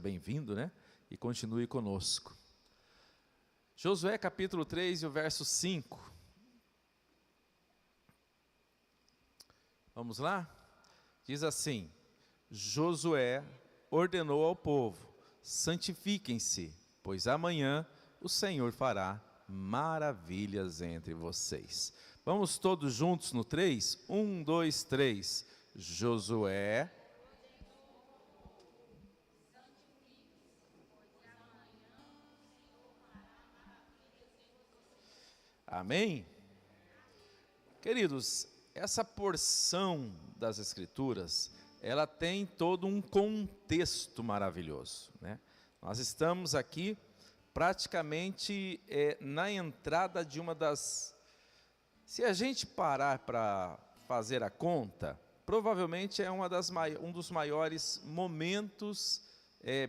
Bem-vindo, né? E continue conosco. Josué capítulo 3 e o verso 5. Vamos lá? Diz assim: Josué ordenou ao povo: santifiquem-se, pois amanhã o Senhor fará maravilhas entre vocês. Vamos todos juntos no 3? 1, 2, 3. Josué. Amém? Queridos, essa porção das Escrituras, ela tem todo um contexto maravilhoso, né? Nós estamos aqui praticamente na entrada de uma das... Se a gente parar para fazer a conta, provavelmente é um dos maiores momentos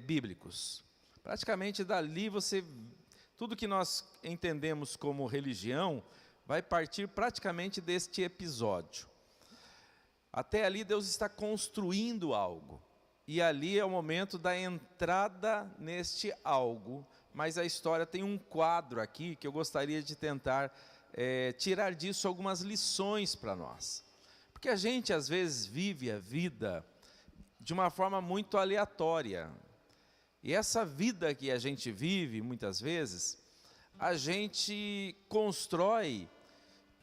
bíblicos. Praticamente dali tudo que nós entendemos como religião vai partir praticamente deste episódio. Até ali Deus está construindo algo. E ali é o momento da entrada neste algo. Mas a história tem um quadro aqui que eu gostaria de tentar tirar disso algumas lições para nós. Porque a gente às vezes vive a vida de uma forma muito aleatória. E essa vida que a gente vive, muitas vezes, a gente constrói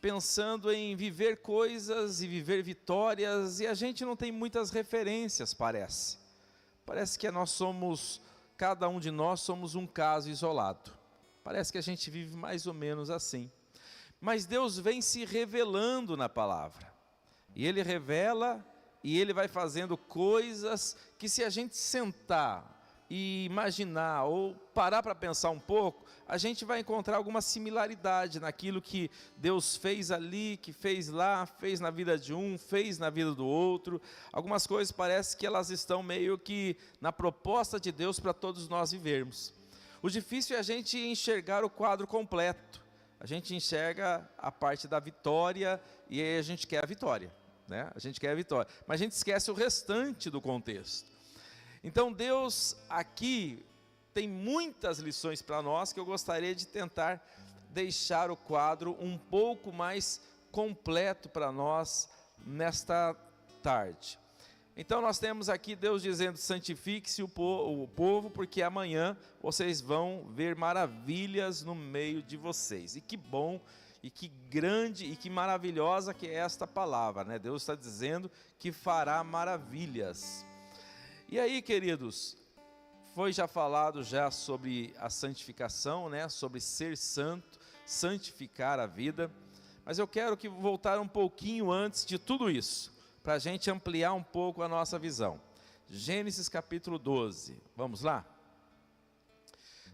pensando em viver coisas e viver vitórias, e a gente não tem muitas referências, parece. Parece que cada um de nós somos um caso isolado. Parece que a gente vive mais ou menos assim. Mas Deus vem se revelando na palavra. E Ele revela, e Ele vai fazendo coisas que, se a gente sentar e imaginar ou parar para pensar um pouco, a gente vai encontrar alguma similaridade naquilo que Deus fez ali, que fez lá, fez na vida de um, fez na vida do outro. Algumas coisas parece que elas estão meio que na proposta de Deus para todos nós vivermos. O difícil é a gente enxergar o quadro completo. A gente enxerga a parte da vitória e aí a gente quer a vitória, né? A gente quer a vitória, mas a gente esquece o restante do contexto. Então Deus aqui tem muitas lições para nós que eu gostaria de tentar deixar o quadro um pouco mais completo para nós nesta tarde. Então nós temos aqui Deus dizendo: santifique-se o povo, porque amanhã vocês vão ver maravilhas no meio de vocês. E que bom, e que grande, e que maravilhosa que é esta palavra, né? Deus está dizendo que fará maravilhas. E aí, queridos, foi já falado sobre a santificação, né? Sobre ser santo, santificar a vida. Mas eu quero voltar um pouquinho antes de tudo isso, para a gente ampliar um pouco a nossa visão. Gênesis capítulo 12, vamos lá?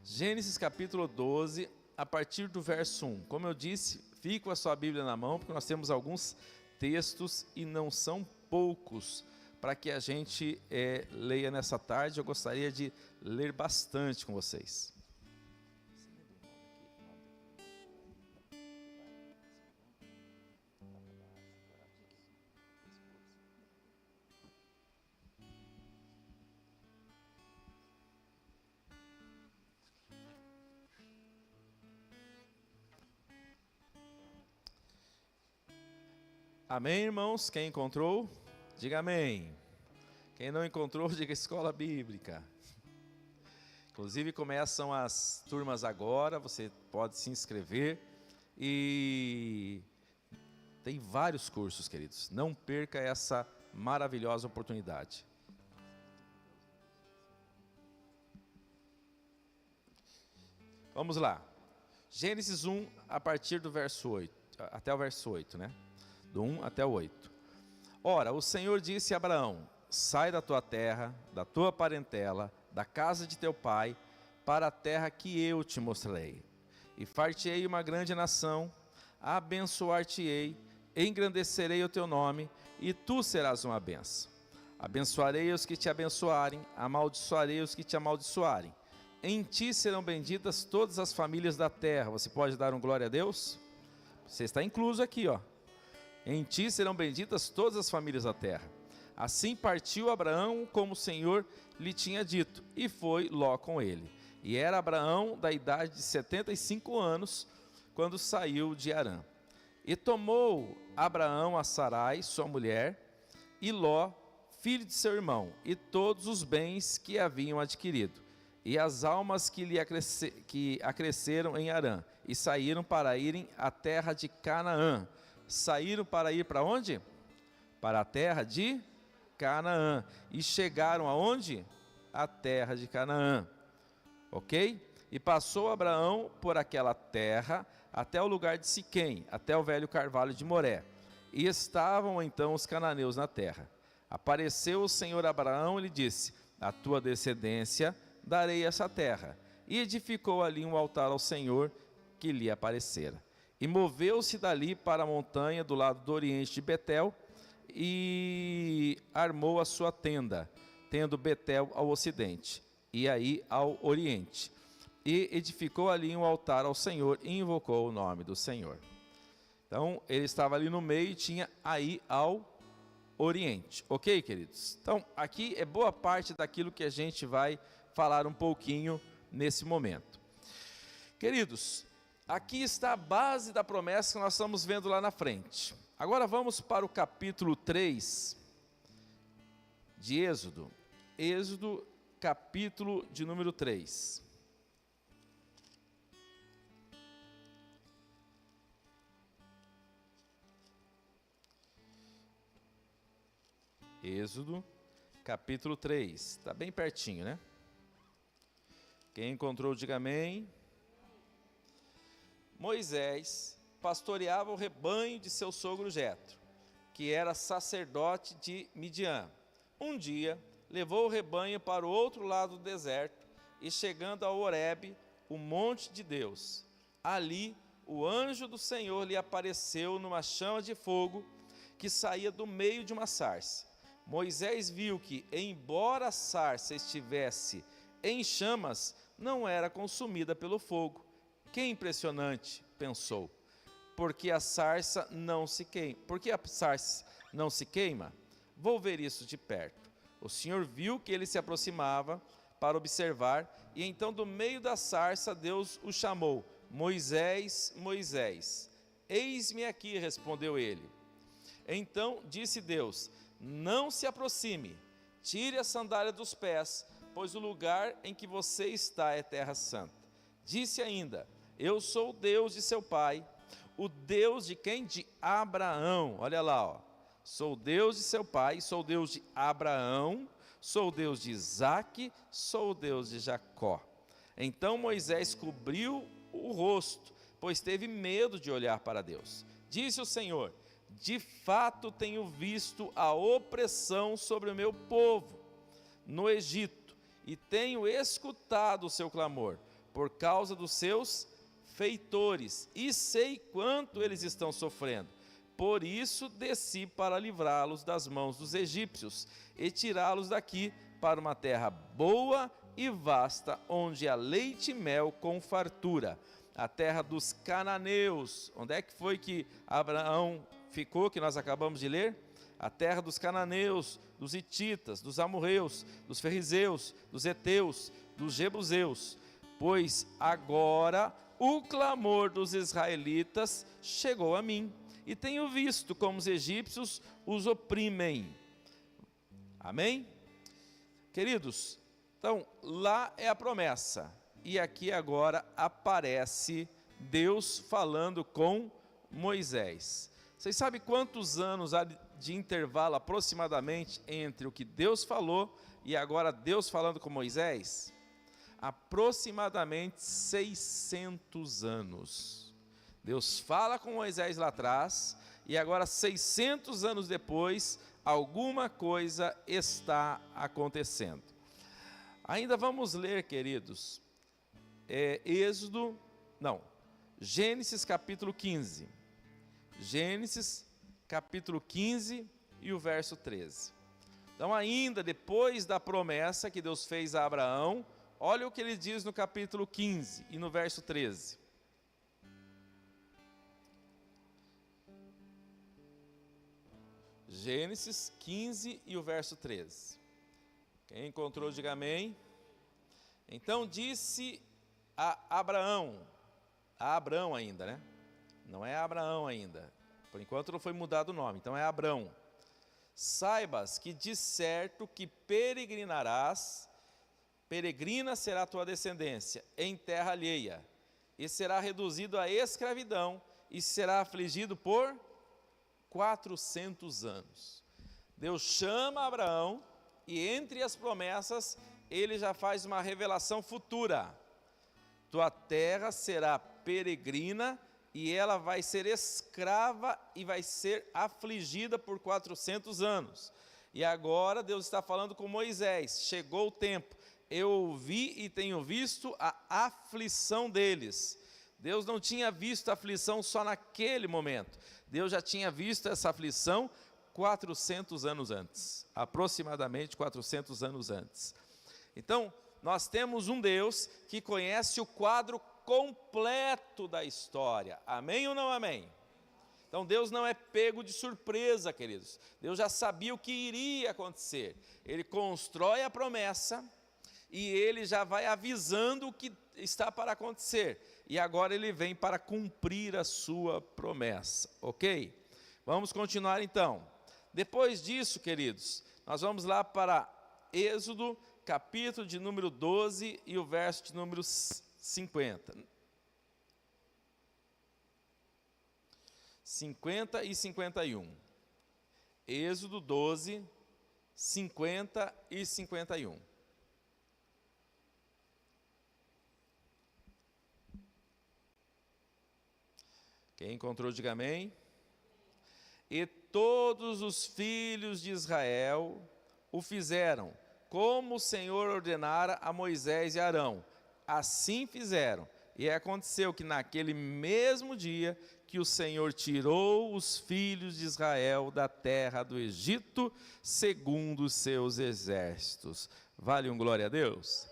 Gênesis capítulo 12, a partir do verso 1. Como eu disse, fique com a sua Bíblia na mão, porque nós temos alguns textos e não são poucos, para que a gente leia nessa tarde. Eu gostaria de ler bastante com vocês. Amém, irmãos? Quem encontrou? Diga amém. Quem não encontrou, diga escola bíblica. Inclusive começam as turmas agora, você pode se inscrever. E tem vários cursos, queridos. Não perca essa maravilhosa oportunidade. Vamos lá. Gênesis 1, a partir do verso 8, até o verso 8, né? Do 1 até o 8. Ora, o Senhor disse a Abraão: sai da tua terra, da tua parentela, da casa de teu pai, para a terra que eu te mostrarei. E far-te-ei uma grande nação, abençoar-te-ei, engrandecerei o teu nome, e tu serás uma bênção. Abençoarei os que te abençoarem, amaldiçoarei os que te amaldiçoarem. Em ti serão benditas todas as famílias da terra. Você pode dar um glória a Deus? Você está incluso aqui, ó. Em ti serão benditas todas as famílias da terra. Assim partiu Abraão como o Senhor lhe tinha dito, e foi Ló com ele. E era Abraão da idade de 75 anos, quando saiu de Harã. E tomou Abraão a Sarai, sua mulher, e Ló, filho de seu irmão, e todos os bens que haviam adquirido, e as almas que acresceram em Harã, e saíram para irem à terra de Canaã. Saíram para ir para onde? Para a terra de Canaã. E chegaram aonde? A terra de Canaã. Ok? E passou Abraão por aquela terra até o lugar de Siquém, até o velho carvalho de Moré. E estavam então os cananeus na terra. Apareceu o Senhor a Abraão e lhe disse: a tua descendência darei essa terra. E edificou ali um altar ao Senhor que lhe aparecera. E moveu-se dali para a montanha do lado do oriente de Betel, e armou a sua tenda, tendo Betel ao ocidente, e aí ao oriente. E edificou ali um altar ao Senhor, e invocou o nome do Senhor. Então, ele estava ali no meio e tinha aí ao oriente. Ok, queridos? Então, aqui é boa parte daquilo que a gente vai falar um pouquinho nesse momento. Queridos, aqui está a base da promessa que nós estamos vendo lá na frente. Agora vamos para o capítulo 3 de Êxodo. Êxodo, capítulo de número 3. Êxodo, capítulo 3. Está bem pertinho, né? Quem encontrou, diga amém. Moisés pastoreava o rebanho de seu sogro Jetro, que era sacerdote de Midian. Um dia, levou o rebanho para o outro lado do deserto, e chegando a Horebe, o monte de Deus, ali o anjo do Senhor lhe apareceu numa chama de fogo que saía do meio de uma sarça. Moisés viu que, embora a sarça estivesse em chamas, não era consumida pelo fogo. Que impressionante, pensou. Porque a sarça não se queima. Porque a sarça não se queima? Vou ver isso de perto. O Senhor viu que ele se aproximava para observar, e então do meio da sarça Deus o chamou: Moisés, Moisés. Eis-me aqui, respondeu ele. Então disse Deus: não se aproxime, tire a sandália dos pés, pois o lugar em que você está é terra santa. Disse ainda: eu sou o Deus de seu pai, o Deus de quem? De Abraão. Olha lá, ó. Sou o Deus de seu pai, sou o Deus de Abraão, sou o Deus de Isaque, sou o Deus de Jacó. Então Moisés cobriu o rosto, pois teve medo de olhar para Deus. Disse o Senhor: de fato tenho visto a opressão sobre o meu povo no Egito, e tenho escutado o seu clamor por causa dos seus feitores, e sei quanto eles estão sofrendo. Por isso desci para livrá-los das mãos dos egípcios e tirá-los daqui para uma terra boa e vasta, onde há leite e mel com fartura, a terra dos cananeus. Onde é que foi que Abraão ficou, que nós acabamos de ler? A terra dos cananeus, dos hititas, dos amorreus, dos ferrizeus, dos heteus, dos jebuseus. Pois agora o clamor dos israelitas chegou a mim, e tenho visto como os egípcios os oprimem. Amém? Queridos, então lá é a promessa, e aqui agora aparece Deus falando com Moisés. Vocês sabem quantos anos há de intervalo aproximadamente entre o que Deus falou e agora Deus falando com Moisés? Aproximadamente 600 anos. Deus fala com Moisés lá atrás, e agora 600 anos depois, alguma coisa está acontecendo. Ainda vamos ler, queridos, Gênesis capítulo 15. Gênesis capítulo 15 e o verso 13. Então, ainda depois da promessa que Deus fez a Abraão, olha o que ele diz no capítulo 15 e no verso 13. Gênesis 15 e o verso 13. Quem encontrou, diga amém. Então disse a Abraão ainda, né? Não é Abraão ainda. Por enquanto não foi mudado o nome, então é Abrão. Saibas que de certo que peregrina será a tua descendência em terra alheia, e será reduzido à escravidão, e será afligido por 400 anos. Deus chama Abraão, e entre as promessas, ele já faz uma revelação futura. Tua terra será peregrina, e ela vai ser escrava e vai ser afligida por 400 anos. E agora Deus está falando com Moisés, chegou o tempo, eu ouvi e tenho visto a aflição deles. Deus não tinha visto a aflição só naquele momento, Deus já tinha visto essa aflição 400 anos antes, aproximadamente 400 anos antes. Então, nós temos um Deus que conhece o quadro completo da história, amém ou não amém? Então Deus não é pego de surpresa, queridos, Deus já sabia o que iria acontecer, Ele constrói a promessa, e Ele já vai avisando o que está para acontecer, e agora Ele vem para cumprir a sua promessa, ok? Vamos continuar então. Depois disso, queridos, nós vamos lá para Êxodo, capítulo de número 12 e o verso de número 50. 50 e 51. Êxodo 12, 50 e 51. Quem encontrou, diga amém. E todos os filhos de Israel o fizeram, como o Senhor ordenara a Moisés e Arão. Assim fizeram. E aconteceu que naquele mesmo dia que o Senhor tirou os filhos de Israel da terra do Egito, segundo os seus exércitos. Vale um glória a Deus?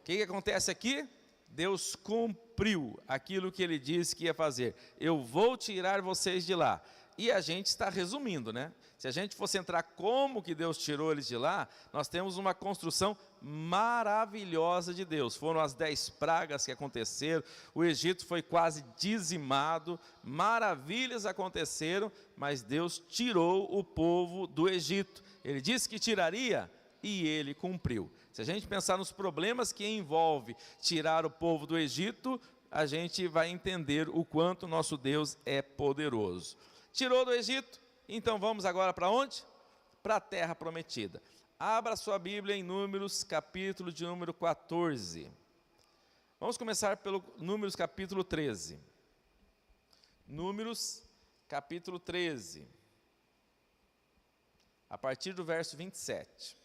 O que acontece aqui? Deus cumpriu aquilo que Ele disse que ia fazer. Eu vou tirar vocês de lá. E a gente está resumindo, né? Se a gente fosse entrar como que Deus tirou eles de lá, nós temos uma construção maravilhosa de Deus. Foram as 10 pragas que aconteceram, o Egito foi quase dizimado, maravilhas aconteceram, mas Deus tirou o povo do Egito. Ele disse que tiraria e Ele cumpriu. Se a gente pensar nos problemas que envolve tirar o povo do Egito, a gente vai entender o quanto nosso Deus é poderoso. Tirou do Egito, então vamos agora para onde? Para a terra prometida. Abra sua Bíblia em Números, capítulo de número 14. Vamos começar pelo Números, capítulo 13. Números, capítulo 13. A partir do verso 27.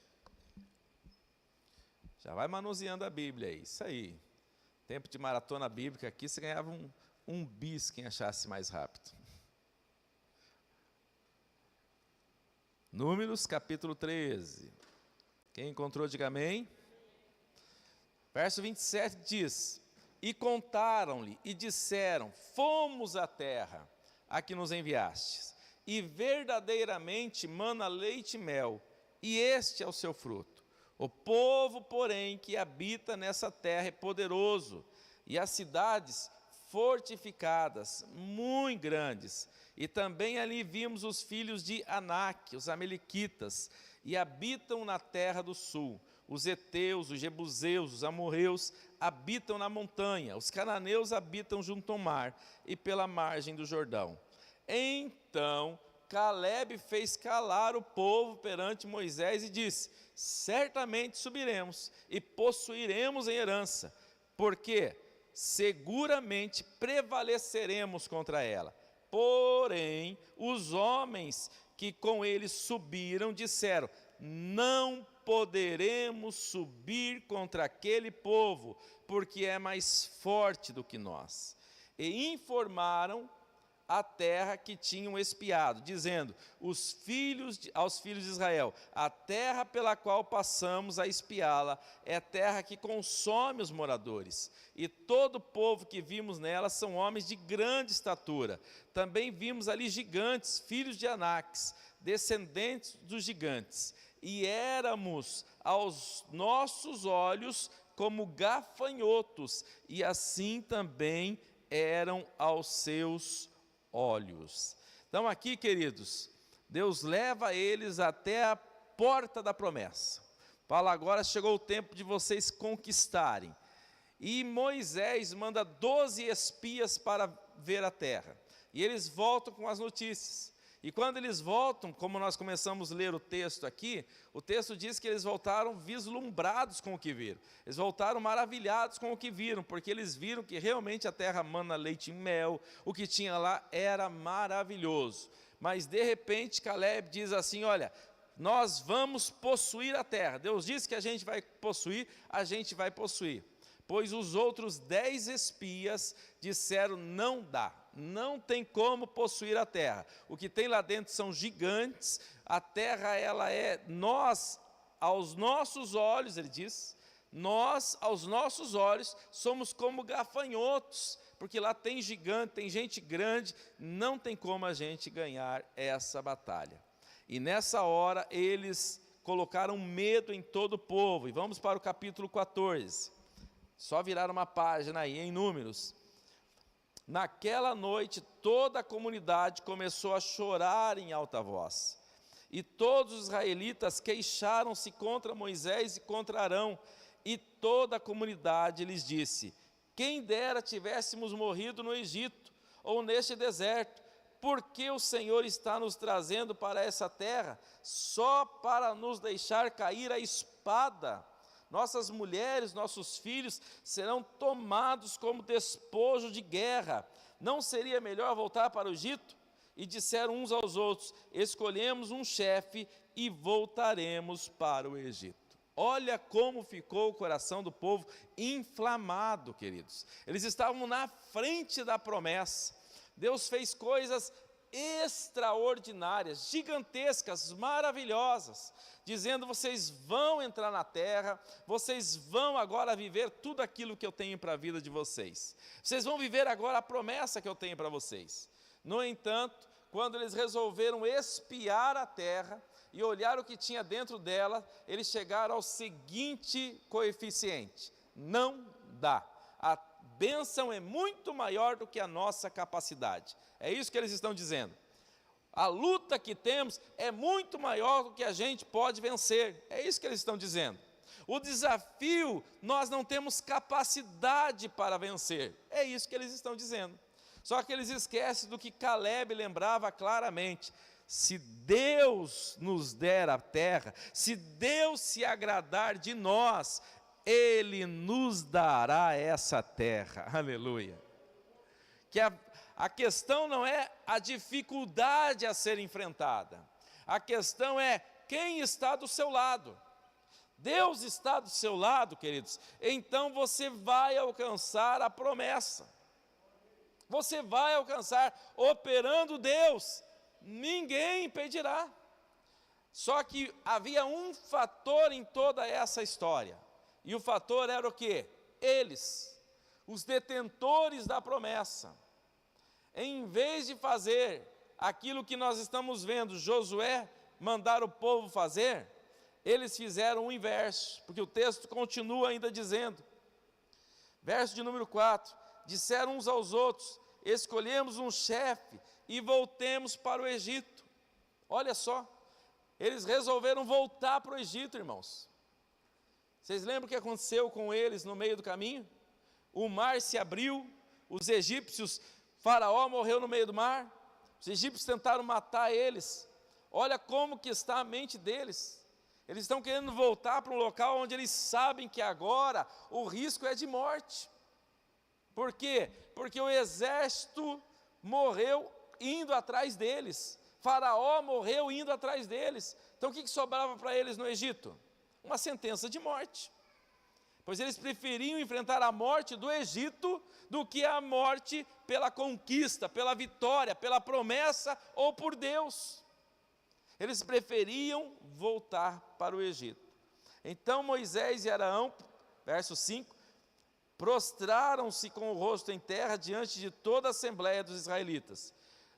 Já vai manuseando a Bíblia aí, isso aí. Tempo de maratona bíblica aqui, você ganhava um bis quem achasse mais rápido. Números, capítulo 13. Quem encontrou, diga amém. Verso 27 diz: E contaram-lhe e disseram: Fomos à terra a que nos enviastes, e verdadeiramente mana leite e mel, e este é o seu fruto. O povo, porém, que habita nessa terra é poderoso, e as cidades fortificadas, muito grandes. E também ali vimos os filhos de Anak, os amalequitas, e habitam na terra do sul. Os heteus, os jebuseus, os amorreus habitam na montanha. Os cananeus habitam junto ao mar e pela margem do Jordão. Então Calebe fez calar o povo perante Moisés e disse: Certamente subiremos e possuiremos em herança, porque seguramente prevaleceremos contra ela. Porém, os homens que com eles subiram disseram: Não poderemos subir contra aquele povo, porque é mais forte do que nós. E informaram a terra que tinham espiado, dizendo: aos filhos de Israel: a terra pela qual passamos a espiá-la é terra que consome os moradores, e todo o povo que vimos nela são homens de grande estatura. Também vimos ali gigantes, filhos de Anaques, descendentes dos gigantes, e éramos aos nossos olhos como gafanhotos, e assim também eram aos seus olhos. Então aqui, queridos, Deus leva eles até a porta da promessa. Fala: agora chegou o tempo de vocês conquistarem. E Moisés manda 12 espias para ver a terra. E eles voltam com as notícias. E quando eles voltam, como nós começamos a ler o texto aqui, o texto diz que eles voltaram vislumbrados com o que viram. Eles voltaram maravilhados com o que viram, porque eles viram que realmente a terra mana leite e mel, o que tinha lá era maravilhoso. Mas de repente Caleb diz assim: olha, nós vamos possuir a terra. Deus disse que a gente vai possuir, a gente vai possuir. Pois os outros 10 espias disseram: não dá. Não tem como possuir a terra. O que tem lá dentro são gigantes. A terra, ela é nós, aos nossos olhos, ele diz, nós, aos nossos olhos, somos como gafanhotos, porque lá tem gigante, tem gente grande, não tem como a gente ganhar essa batalha. E nessa hora eles colocaram medo em todo o povo. E vamos para o capítulo 14. Só virar uma página aí, em Números. Naquela noite, toda a comunidade começou a chorar em alta voz. E todos os israelitas queixaram-se contra Moisés e contra Arão. E toda a comunidade lhes disse: quem dera tivéssemos morrido no Egito, ou neste deserto, porque o Senhor está nos trazendo para essa terra, só para nos deixar cair a espada. Nossas mulheres, nossos filhos serão tomados como despojo de guerra. Não seria melhor voltar para o Egito? E disseram uns aos outros: escolhemos um chefe e voltaremos para o Egito. Olha como ficou o coração do povo inflamado, queridos. Eles estavam na frente da promessa. Deus fez coisas extraordinárias, gigantescas, maravilhosas, dizendo: vocês vão entrar na terra, vocês vão agora viver tudo aquilo que eu tenho para a vida de vocês, vocês vão viver agora a promessa que eu tenho para vocês. No entanto, quando eles resolveram espiar a terra e olhar o que tinha dentro dela, eles chegaram ao seguinte coeficiente: não dá, a bênção é muito maior do que a nossa capacidade. É isso que eles estão dizendo. A luta que temos é muito maior do que a gente pode vencer. É isso que eles estão dizendo. O desafio, nós não temos capacidade para vencer. É isso que eles estão dizendo. Só que eles esquecem do que Caleb lembrava claramente: se Deus nos der a terra, se Deus se agradar de nós, Ele nos dará essa terra. Aleluia. Que a questão não é a dificuldade a ser enfrentada. A questão é quem está do seu lado. Deus está do seu lado, queridos. Então você vai alcançar a promessa. Você vai alcançar, operando Deus. Ninguém impedirá. Só que havia um fator em toda essa história. E o fator era o quê? Eles, os detentores da promessa. Em vez de fazer aquilo que nós estamos vendo Josué mandar o povo fazer, eles fizeram o inverso, porque o texto continua ainda dizendo, verso de número 4, disseram uns aos outros: escolhemos um chefe e voltemos para o Egito. Olha só, eles resolveram voltar para o Egito, irmãos. Vocês lembram o que aconteceu com eles no meio do caminho? O mar se abriu, os egípcios, Faraó morreu no meio do mar, os egípcios tentaram matar eles. Olha como que está a mente deles. Eles estão querendo voltar para um local onde eles sabem que agora o risco é de morte. Por quê? Porque o exército morreu indo atrás deles. Faraó morreu indo atrás deles. Então o que sobrava para eles no Egito? Uma sentença de morte. pois eles preferiam enfrentar a morte do Egito do que a morte pela conquista, pela vitória, pela promessa ou por Deus. Eles preferiam voltar para o Egito. Então Moisés e Arão, verso 5, prostraram-se com o rosto em terra diante de toda a assembleia dos israelitas.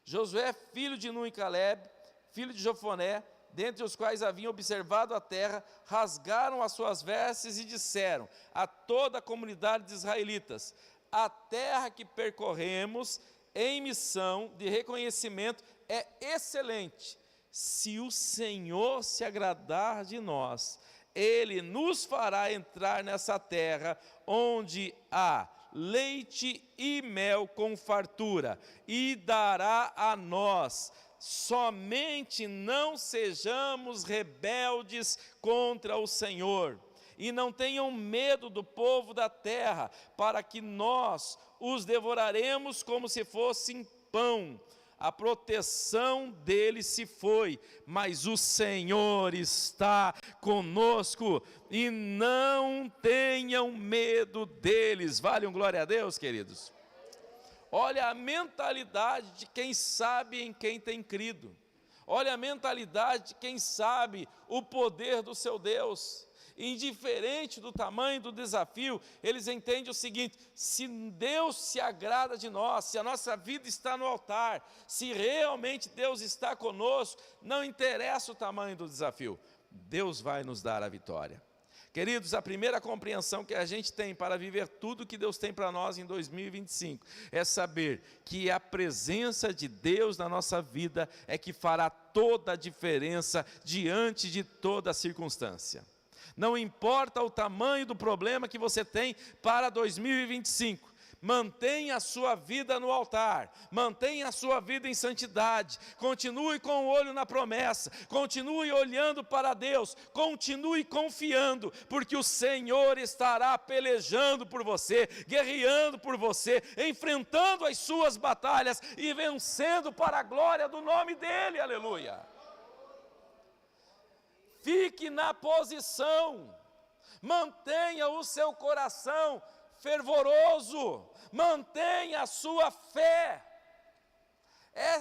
Josué, filho de Nun e Caleb, filho de Jofoné, dentre os quais haviam observado a terra, rasgaram as suas vestes e disseram a toda a comunidade de israelitas: a terra que percorremos em missão de reconhecimento é excelente. Se o Senhor se agradar de nós, Ele nos fará entrar nessa terra onde há leite e mel com fartura, e dará a nós. Somente não sejamos rebeldes contra o Senhor, e não tenham medo do povo da terra, para que nós os devoraremos como se fossem pão. A proteção deles se foi, mas o Senhor está conosco, e não tenham medo deles. Vale um glória a Deus, queridos? Olha a mentalidade de quem sabe em quem tem crido. Olha a mentalidade de quem sabe o poder do seu Deus. Indiferente do tamanho do desafio, eles entendem o seguinte: se Deus se agrada de nós, se a nossa vida está no altar, se realmente Deus está conosco, não interessa o tamanho do desafio, Deus vai nos dar a vitória. Queridos, a primeira compreensão que a gente tem para viver tudo que Deus tem para nós em 2025 é saber que a presença de Deus na nossa vida é que fará toda a diferença diante de toda circunstância. Não importa o tamanho do problema que você tem para 2025, mantenha a sua vida no altar, mantenha a sua vida em santidade, continue com o olho na promessa, continue olhando para Deus, continue confiando, porque o Senhor estará pelejando por você, guerreando por você, enfrentando as suas batalhas e vencendo para a glória do nome dEle, aleluia. Fique na posição, mantenha o seu coração fervoroso, mantenha a sua fé.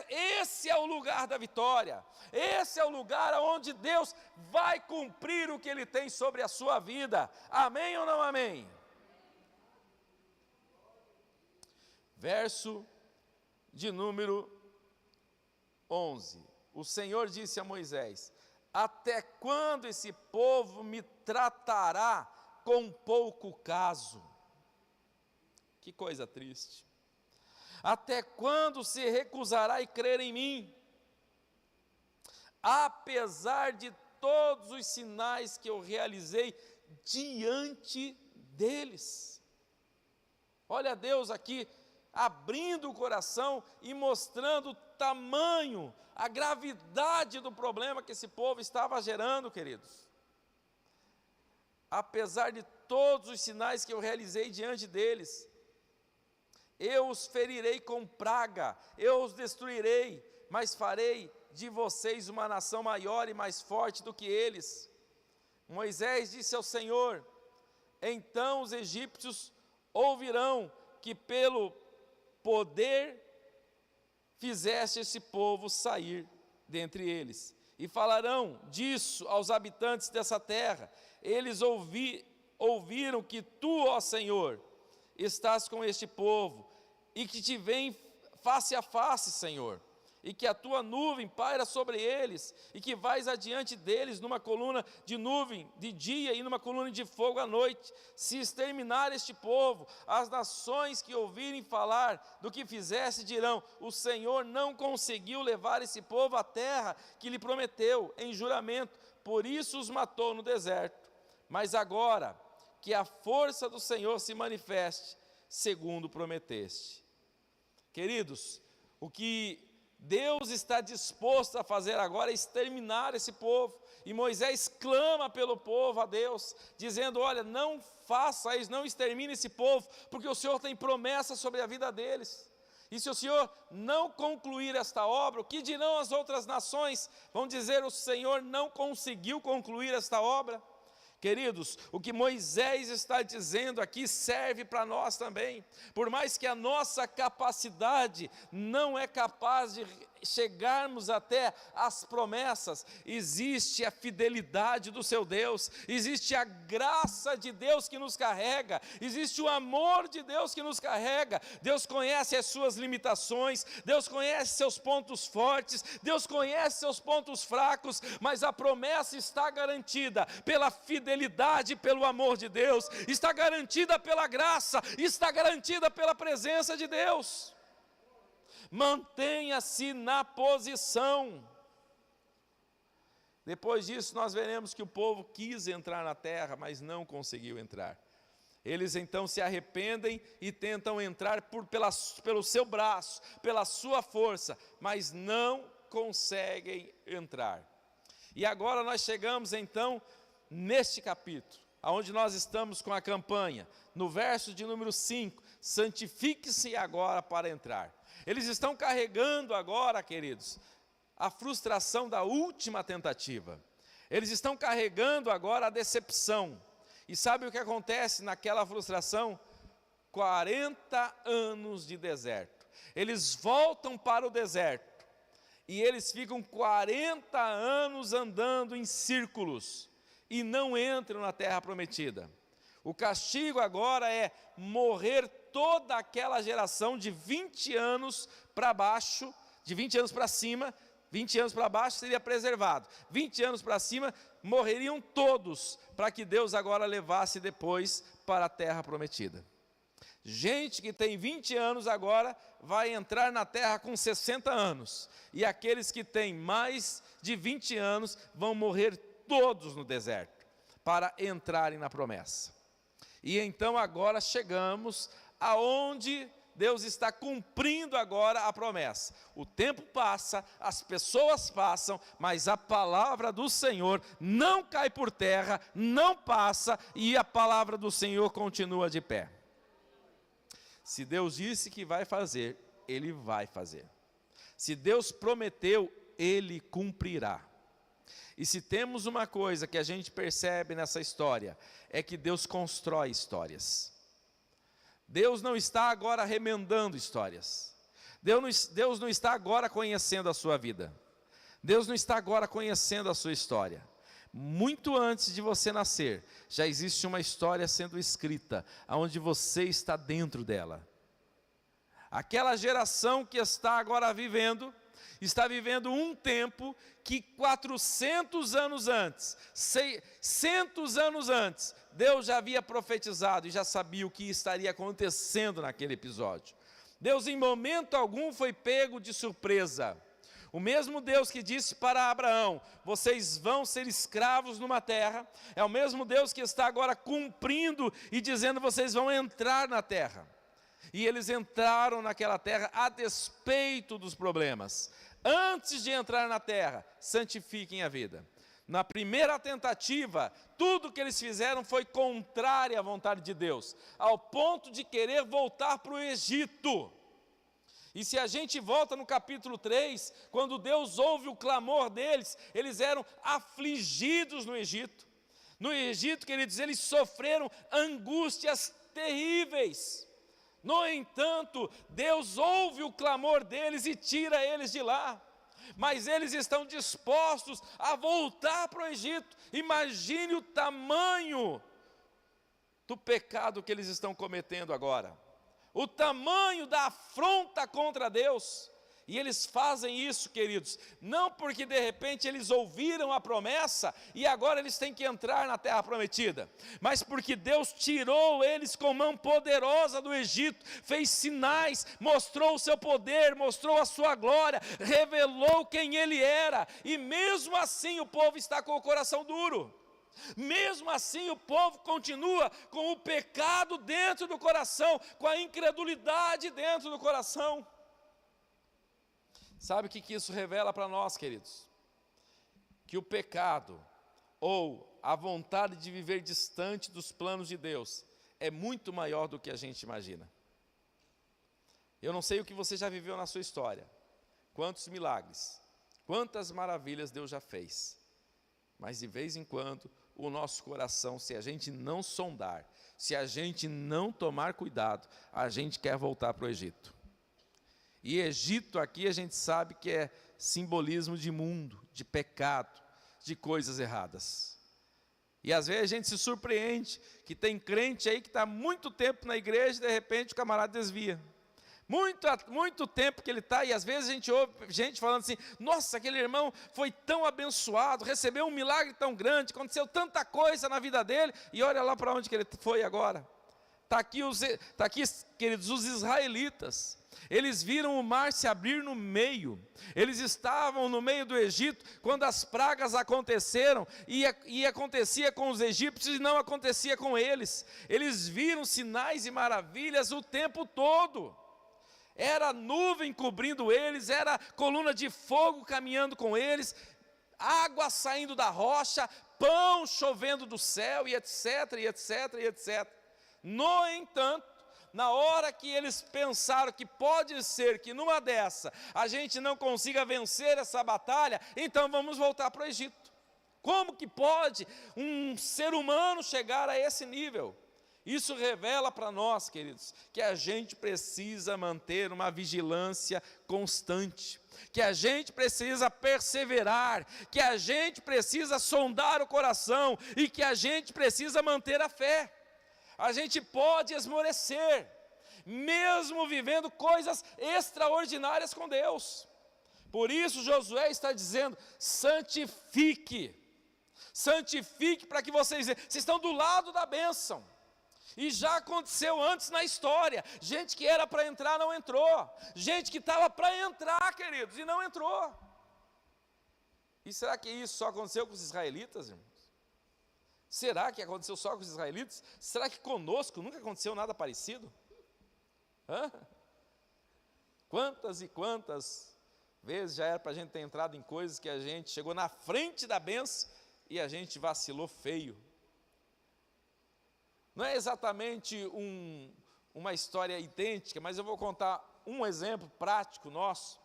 Esse é o lugar da vitória, esse é o lugar onde Deus vai cumprir o que Ele tem sobre a sua vida. Amém ou não amém? Verso de número 11. O Senhor disse a Moisés: até quando esse povo me tratará com pouco caso? Que coisa triste. Até quando se recusará a crer em mim? Apesar de todos os sinais que eu realizei diante deles. Olha Deus aqui abrindo o coração e mostrando o tamanho, a gravidade do problema que esse povo estava gerando, queridos. Apesar de todos os sinais que eu realizei diante deles, eu os ferirei com praga, eu os destruirei, mas farei de vocês uma nação maior e mais forte do que eles. Moisés disse ao Senhor: então os egípcios ouvirão que pelo poder fizeste esse povo sair dentre eles, e falarão disso aos habitantes dessa terra. Eles ouviram que tu, ó Senhor, estás com este povo, e que te vem face a face, Senhor, e que a tua nuvem paira sobre eles, e que vais adiante deles numa coluna de nuvem de dia e numa coluna de fogo à noite. Se exterminar este povo, as nações que ouvirem falar do que fizeste dirão: o Senhor não conseguiu levar esse povo à terra que lhe prometeu em juramento, por isso os matou no deserto. Mas agora que a força do Senhor se manifeste, segundo prometeste. Queridos, o que Deus está disposto a fazer agora é exterminar esse povo, e Moisés clama pelo povo a Deus, dizendo: olha, não faça isso, não extermine esse povo, porque o Senhor tem promessa sobre a vida deles, e se o Senhor não concluir esta obra, o que dirão as outras nações? Vão dizer: o Senhor não conseguiu concluir esta obra. Queridos, o que Moisés está dizendo aqui serve para nós também. Por mais que a nossa capacidade não é capaz de chegarmos até as promessas, existe a fidelidade do seu Deus, existe a graça de Deus que nos carrega, existe o amor de Deus que nos carrega. Deus conhece as suas limitações, Deus conhece seus pontos fortes, Deus conhece seus pontos fracos, mas a promessa está garantida pela fidelidade, pelo amor de Deus, está garantida pela graça, está garantida pela presença de Deus. Mantenha-se na posição. Depois disso nós veremos que o povo quis entrar na terra, mas não conseguiu entrar. Eles então se arrependem e tentam entrar pelo seu braço, pela sua força, mas não conseguem entrar. E agora nós chegamos então neste capítulo, onde nós estamos com a campanha, no verso de número 5, santifique-se agora para entrar. Eles estão carregando agora, queridos, a frustração da última tentativa. Eles estão carregando agora a decepção. E sabe o que acontece naquela frustração? 40 anos de deserto. Eles voltam para o deserto e eles ficam 40 anos andando em círculos e não entram na terra prometida. O castigo agora é morrer toda aquela geração de 20 anos para baixo, de 20 anos para cima. 20 anos para baixo seria preservado, 20 anos para cima morreriam todos, para que Deus agora levasse depois para a terra prometida. Gente que tem 20 anos agora vai entrar na terra com 60 anos, e aqueles que têm mais de 20 anos vão morrer todos no deserto, para entrarem na promessa. E então agora chegamos aonde Deus está cumprindo agora a promessa. O tempo passa, as pessoas passam, mas a palavra do Senhor não cai por terra, não passa, e a palavra do Senhor continua de pé. Se Deus disse que vai fazer, Ele vai fazer. Se Deus prometeu, Ele cumprirá. E se temos uma coisa que a gente percebe nessa história, é que Deus constrói histórias. Deus não está agora remendando histórias. Deus não está agora conhecendo a sua vida. Deus não está agora conhecendo a sua história. Muito antes de você nascer, já existe uma história sendo escrita, onde você está dentro dela. Aquela geração que está agora vivendo, está vivendo um tempo que 400 anos antes, 600 anos antes, Deus já havia profetizado e já sabia o que estaria acontecendo naquele episódio. Deus em momento algum foi pego de surpresa. O mesmo Deus que disse para Abraão, vocês vão ser escravos numa terra, é o mesmo Deus que está agora cumprindo e dizendo, vocês vão entrar na terra. E eles entraram naquela terra a despeito dos problemas. Antes de entrar na terra, santifiquem a vida. Na primeira tentativa, tudo que eles fizeram foi contrário à vontade de Deus, ao ponto de querer voltar para o Egito. E se a gente volta no capítulo 3, quando Deus ouve o clamor deles, eles eram afligidos no Egito. No Egito, queridos, eles sofreram angústias terríveis. No entanto, Deus ouve o clamor deles e tira eles de lá. Mas eles estão dispostos a voltar para o Egito. Imagine o tamanho do pecado que eles estão cometendo agora. O tamanho da afronta contra Deus. E eles fazem isso, queridos, não porque de repente eles ouviram a promessa e agora eles têm que entrar na terra prometida, mas porque Deus tirou eles com mão poderosa do Egito, fez sinais, mostrou o seu poder, mostrou a sua glória, revelou quem Ele era, e mesmo assim o povo está com o coração duro. Mesmo assim o povo continua com o pecado dentro do coração, com a incredulidade dentro do coração. Sabe o que isso revela para nós, queridos? Que o pecado, ou a vontade de viver distante dos planos de Deus, é muito maior do que a gente imagina. Eu não sei o que você já viveu na sua história, quantos milagres, quantas maravilhas Deus já fez, mas de vez em quando o nosso coração, se a gente não sondar, se a gente não tomar cuidado, a gente quer voltar para o Egito. E Egito aqui a gente sabe que é simbolismo de mundo, de pecado, de coisas erradas. E às vezes a gente se surpreende, que tem crente aí que está muito tempo na igreja e de repente o camarada desvia. Muito tempo que ele está, e às vezes a gente ouve gente falando assim, nossa, aquele irmão foi tão abençoado, recebeu um milagre tão grande, aconteceu tanta coisa na vida dele, e olha lá para onde que ele foi agora. Está aqui, queridos, os israelitas. Eles viram o mar se abrir no meio. Eles estavam no meio do Egito quando as pragas aconteceram, e acontecia com os egípcios e não acontecia com eles. Eles viram sinais e maravilhas o tempo todo. Era nuvem cobrindo eles, era coluna de fogo caminhando com eles, água saindo da rocha, pão chovendo do céu, e etc, e etc, e etc. No entanto, na hora que eles pensaram que pode ser que numa dessa a gente não consiga vencer essa batalha, então vamos voltar para o Egito. Como que pode um ser humano chegar a esse nível? Isso revela para nós, queridos, que a gente precisa manter uma vigilância constante, que a gente precisa perseverar, que a gente precisa sondar o coração e que a gente precisa manter a fé. A gente pode esmorecer, mesmo vivendo coisas extraordinárias com Deus. Por isso Josué está dizendo, santifique para que vocês estão do lado da bênção. E já aconteceu antes na história, gente que era para entrar não entrou, gente que estava para entrar, queridos, e não entrou. E será que isso só aconteceu com os israelitas, irmãos? Será que aconteceu só com os israelitas? Será que conosco nunca aconteceu nada parecido? Quantas e quantas vezes já era para a gente ter entrado em coisas que a gente chegou na frente da bênção e a gente vacilou feio. Não é exatamente uma história idêntica, mas eu vou contar um exemplo prático nosso.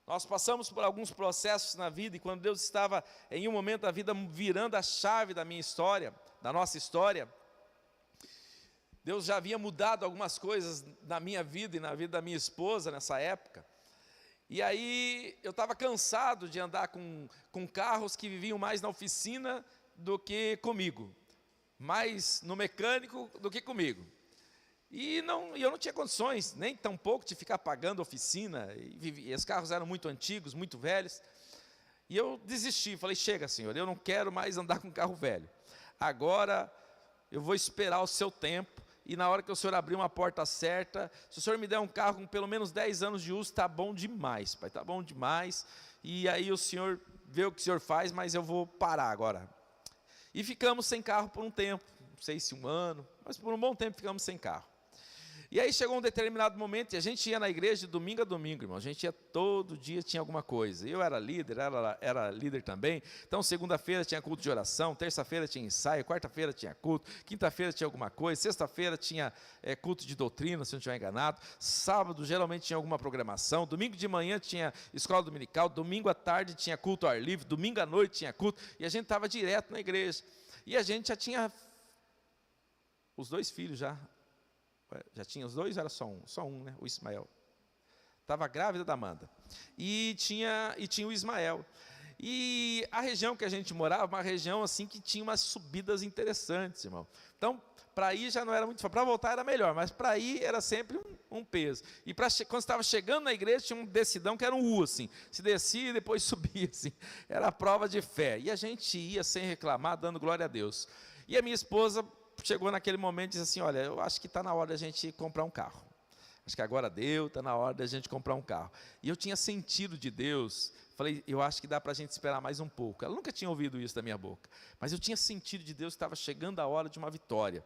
Nós passamos por alguns processos na vida, e quando Deus estava em um momento da vida virando a chave da minha história, da nossa história, Deus já havia mudado algumas coisas na minha vida e na vida da minha esposa nessa época. E aí eu estava cansado de andar com carros que viviam mais na oficina do que comigo. Mais no mecânico do que comigo. E eu não tinha condições, nem tão pouco, de ficar pagando oficina, e os carros eram muito antigos, muito velhos, e eu desisti, falei, chega Senhor, eu não quero mais andar com carro velho, agora eu vou esperar o seu tempo, e na hora que o Senhor abrir uma porta certa, se o Senhor me der um carro com pelo menos 10 anos de uso, está bom demais, Pai, está bom demais, e aí o Senhor vê o que o Senhor faz, mas eu vou parar agora. E ficamos sem carro por um tempo, não sei se um ano, mas por um bom tempo ficamos sem carro. E aí chegou um determinado momento, e a gente ia na igreja de domingo a domingo, irmão, a gente ia todo dia, tinha alguma coisa. Eu era líder, ela era líder também, então segunda-feira tinha culto de oração, terça-feira tinha ensaio, quarta-feira tinha culto, quinta-feira tinha alguma coisa, sexta-feira tinha culto de doutrina, se eu não estiver enganado, sábado geralmente tinha alguma programação, domingo de manhã tinha escola dominical, domingo à tarde tinha culto ao ar livre, domingo à noite tinha culto, e a gente estava direto na igreja. E a gente já tinha os 2 filhos já tinha os 2 ou era só um? Só um, né? O Ismael. Estava grávida da Amanda. E tinha o Ismael. E a região que a gente morava, uma região assim que tinha umas subidas interessantes, irmão. Então, para ir já não era muito fácil. Para voltar era melhor, mas para ir era sempre um peso. E quando estava chegando na igreja, tinha um descidão que era um U, assim. Se descia e depois subia, assim. Era a prova de fé. E a gente ia sem reclamar, dando glória a Deus. E a minha esposa chegou naquele momento e disse assim, olha, eu acho que está na hora da gente comprar um carro. Acho que agora deu, está na hora da gente comprar um carro. E eu tinha sentido de Deus, falei, eu acho que dá para a gente esperar mais um pouco. Ela nunca tinha ouvido isso da minha boca, mas eu tinha sentido de Deus que estava chegando a hora de uma vitória,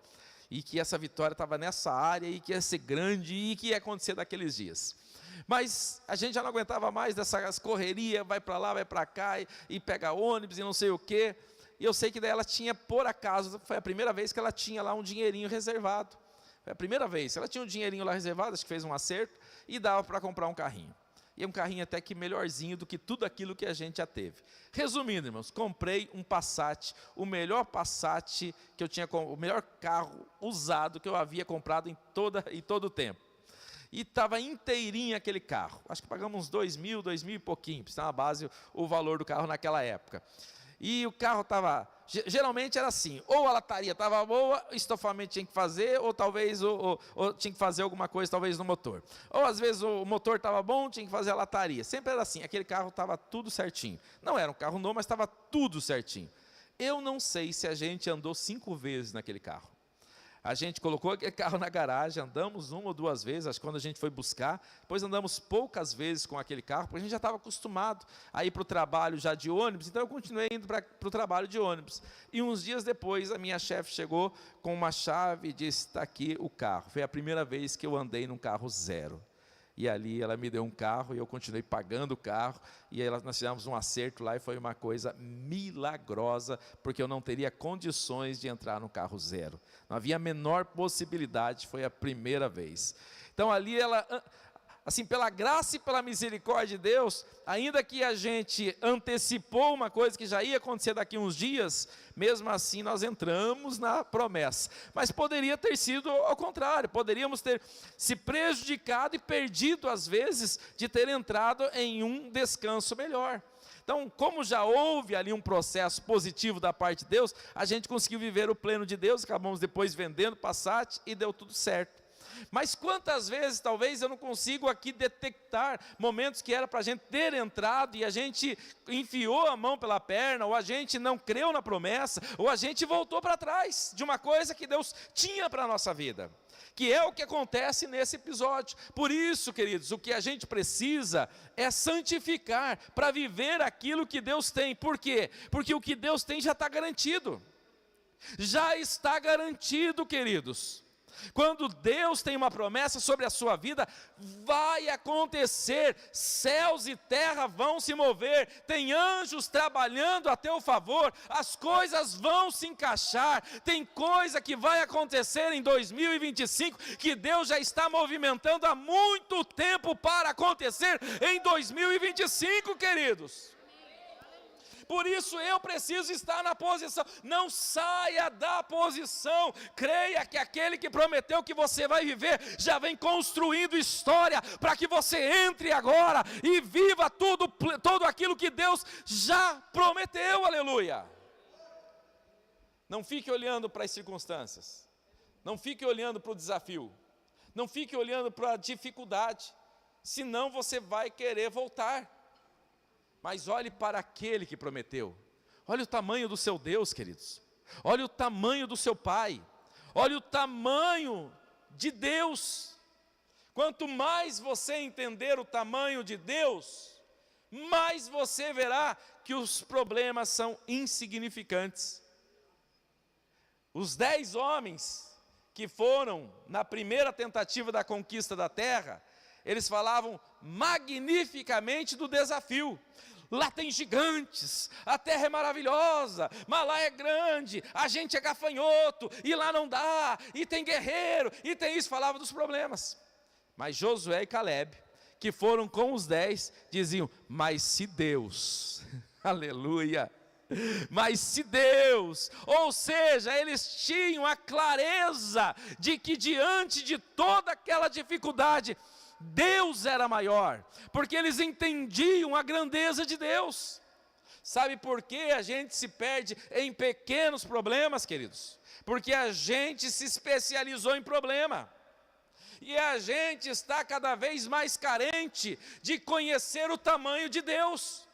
e que essa vitória estava nessa área, e que ia ser grande, e que ia acontecer daqueles dias. Mas a gente já não aguentava mais dessas correrias, vai para lá, vai para cá, e pega ônibus e não sei o quê. E eu sei que daí ela tinha, por acaso, foi a primeira vez que ela tinha lá um dinheirinho reservado. Foi a primeira vez, ela tinha um dinheirinho lá reservado, acho que fez um acerto, e dava para comprar um carrinho. E é um carrinho até que melhorzinho do que tudo aquilo que a gente já teve. Resumindo, irmãos, comprei um Passat, o melhor Passat que eu tinha, o melhor carro usado que eu havia comprado em todo o tempo. E estava inteirinho aquele carro. Acho que pagamos uns 2.000 e pouquinho, para ter uma base, o valor do carro naquela época. E o carro estava, geralmente era assim, ou a lataria estava boa, estofamento tinha que fazer, ou talvez ou tinha que fazer alguma coisa, talvez no motor. Ou às vezes o motor estava bom, tinha que fazer a lataria. Sempre era assim, aquele carro estava tudo certinho. Não era um carro novo, mas estava tudo certinho. Eu não sei se a gente andou 5 vezes naquele carro. A gente colocou aquele carro na garagem, andamos 1 ou 2 vezes, acho que quando a gente foi buscar, depois andamos poucas vezes com aquele carro, porque a gente já estava acostumado a ir para o trabalho já de ônibus, então eu continuei indo para o trabalho de ônibus. E uns dias depois, a minha chefe chegou com uma chave e disse, está aqui o carro. Foi a primeira vez que eu andei num carro zero. E ali ela me deu um carro e eu continuei pagando o carro. E aí nós fizemos um acerto lá e foi uma coisa milagrosa, porque eu não teria condições de entrar no carro zero. Não havia a menor possibilidade, foi a primeira vez. Então ali ela, assim, pela graça e pela misericórdia de Deus, ainda que a gente antecipou uma coisa que já ia acontecer daqui uns dias, mesmo assim nós entramos na promessa. Mas poderia ter sido ao contrário, poderíamos ter se prejudicado e perdido às vezes de ter entrado em um descanso melhor. Então, como já houve ali um processo positivo da parte de Deus, a gente conseguiu viver o pleno de Deus, acabamos depois vendendo Passat e deu tudo certo. Mas quantas vezes, talvez eu não consigo aqui detectar momentos que era para a gente ter entrado e a gente enfiou a mão pela perna, ou a gente não creu na promessa, ou a gente voltou para trás de uma coisa que Deus tinha para a nossa vida, que é o que acontece nesse episódio. Por isso, queridos, o que a gente precisa é santificar para viver aquilo que Deus tem. Por quê? Porque o que Deus tem já está garantido. Já está garantido, queridos. Quando Deus tem uma promessa sobre a sua vida, vai acontecer, céus e terra vão se mover, tem anjos trabalhando a teu favor, as coisas vão se encaixar, tem coisa que vai acontecer em 2025, que Deus já está movimentando há muito tempo para acontecer em 2025, queridos. Por isso eu preciso estar na posição, não saia da posição, creia que aquele que prometeu que você vai viver, já vem construindo história, para que você entre agora e viva todo aquilo que Deus já prometeu, aleluia. Não fique olhando para as circunstâncias, não fique olhando para o desafio, não fique olhando para a dificuldade, senão você vai querer voltar. Mas olhe para aquele que prometeu. Olhe o tamanho do seu Deus, queridos. Olhe o tamanho do seu Pai. Olhe o tamanho de Deus. Quanto mais você entender o tamanho de Deus, mais você verá que os problemas são insignificantes. Os 10 homens que foram na primeira tentativa da conquista da terra, eles falavam magnificamente do desafio. Lá tem gigantes, a terra é maravilhosa, mas lá é grande, a gente é gafanhoto, e lá não dá, e tem guerreiro, e tem isso, falava dos problemas. Mas Josué e Caleb, que foram com os 10, diziam, mas se Deus, aleluia, mas se Deus, ou seja, eles tinham a clareza de que diante de toda aquela dificuldade, Deus era maior, porque eles entendiam a grandeza de Deus. Sabe por que a gente se perde em pequenos problemas, queridos? Porque a gente se especializou em problema, e a gente está cada vez mais carente de conhecer o tamanho de Deus.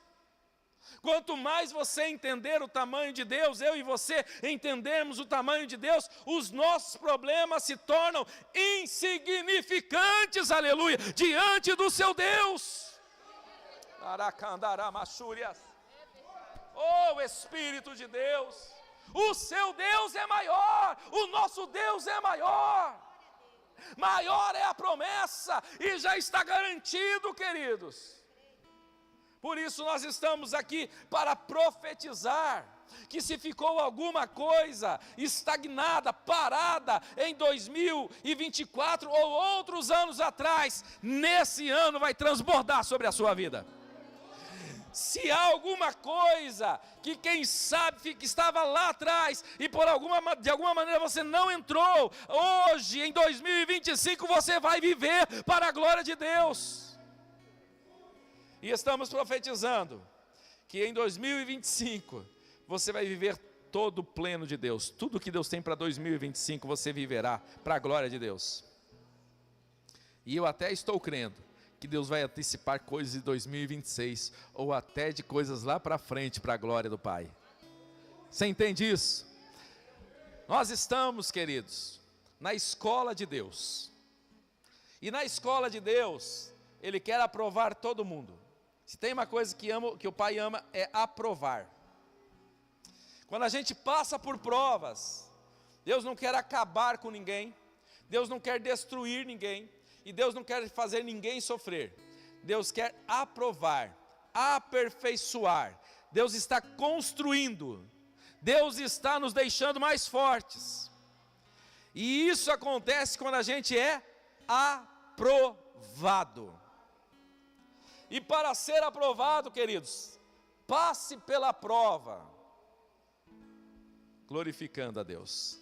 Quanto mais você entender o tamanho de Deus, eu e você entendermos o tamanho de Deus, os nossos problemas se tornam insignificantes, aleluia, diante do seu Deus. Oh, Espírito de Deus, o seu Deus é maior, o nosso Deus é maior. Maior é a promessa e já está garantido, queridos. Por isso nós estamos aqui para profetizar, que se ficou alguma coisa estagnada, parada em 2024 ou outros anos atrás, nesse ano vai transbordar sobre a sua vida. Se há alguma coisa que quem sabe que estava lá atrás e de alguma maneira você não entrou, hoje em 2025 você vai viver para a glória de Deus. E estamos profetizando que em 2025 você vai viver todo o pleno de Deus. Tudo que Deus tem para 2025 você viverá para a glória de Deus. E eu até estou crendo que Deus vai antecipar coisas de 2026, ou até de coisas lá para frente, para a glória do Pai. Você entende isso? Nós estamos, queridos, na escola de Deus, e na escola de Deus, Ele quer aprovar todo mundo. Se tem uma coisa que o Pai ama, é aprovar. Quando a gente passa por provas, Deus não quer acabar com ninguém, Deus não quer destruir ninguém, e Deus não quer fazer ninguém sofrer. Deus quer aprovar, aperfeiçoar. Deus está construindo. Deus está nos deixando mais fortes. E isso acontece quando a gente é aprovado. E para ser aprovado, queridos, passe pela prova, glorificando a Deus.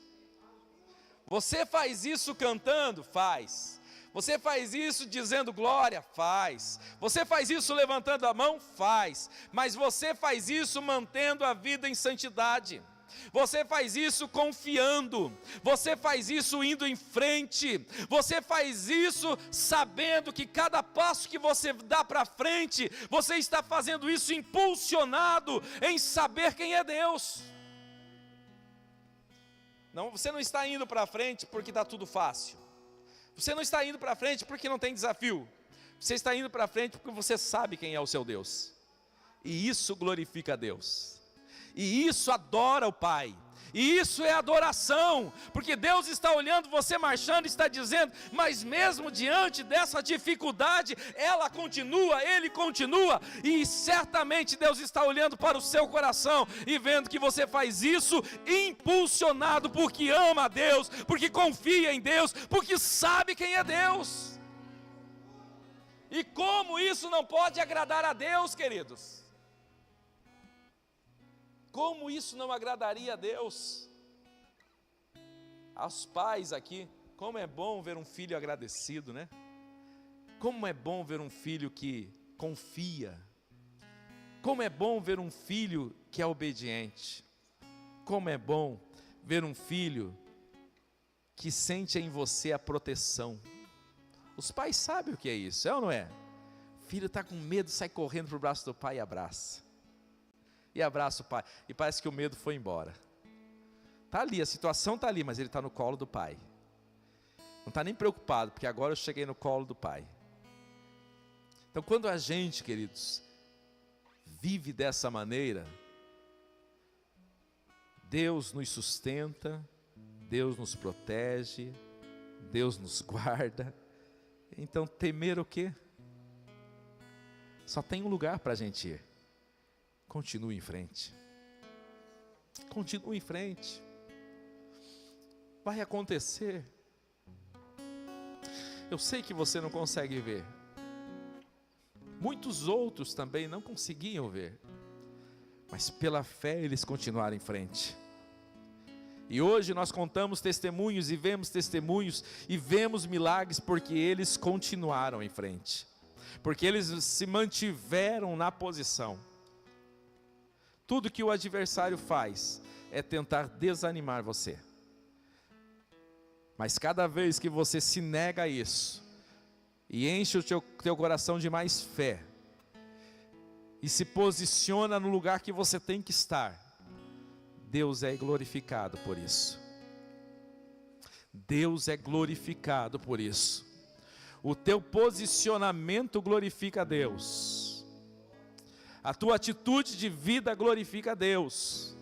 Você faz isso cantando? Faz. Você faz isso dizendo glória? Faz. Você faz isso levantando a mão? Faz. Mas você faz isso mantendo a vida em santidade. Você faz isso confiando. Você faz isso indo em frente. Você faz isso sabendo que cada passo que você dá para frente, você está fazendo isso impulsionado em saber quem é Deus. Não, você não está indo para frente porque está tudo fácil. Você não está indo para frente porque não tem desafio. Você está indo para frente porque você sabe quem é o seu Deus. E isso glorifica a Deus. E isso adora o Pai. E isso é adoração, porque Deus está olhando você marchando e está dizendo, mas mesmo diante dessa dificuldade, ela continua, ele continua, e certamente Deus está olhando para o seu coração, e vendo que você faz isso, impulsionado, porque ama a Deus, porque confia em Deus, porque sabe quem é Deus. E como isso não pode agradar a Deus, queridos? Como isso não agradaria a Deus? Aos pais aqui, como é bom ver um filho agradecido, né? Como é bom ver um filho que confia. Como é bom ver um filho que é obediente. Como é bom ver um filho que sente em você a proteção. Os pais sabem o que é isso, é ou não é? O filho está com medo, sai correndo para o braço do pai e abraça. E abraça o pai, e parece que o medo foi embora. Está ali, a situação está ali, mas ele está no colo do pai. Não está nem preocupado, porque agora eu cheguei no colo do pai. Então quando a gente, queridos, vive dessa maneira, Deus nos sustenta, Deus nos protege, Deus nos guarda. Então temer o quê? Só tem um lugar para a gente ir. Continue em frente. Continue em frente. Vai acontecer. Eu sei que você não consegue ver. Muitos outros também não conseguiam ver. Mas pela fé eles continuaram em frente. E hoje nós contamos testemunhos e vemos milagres porque eles continuaram em frente. Porque eles se mantiveram na posição. Tudo que o adversário faz é tentar desanimar você. Mas cada vez que você se nega a isso, e enche o teu coração de mais fé, e se posiciona no lugar que você tem que estar, Deus é glorificado por isso. Deus é glorificado por isso. O teu posicionamento glorifica a Deus. A tua atitude de vida glorifica a Deus.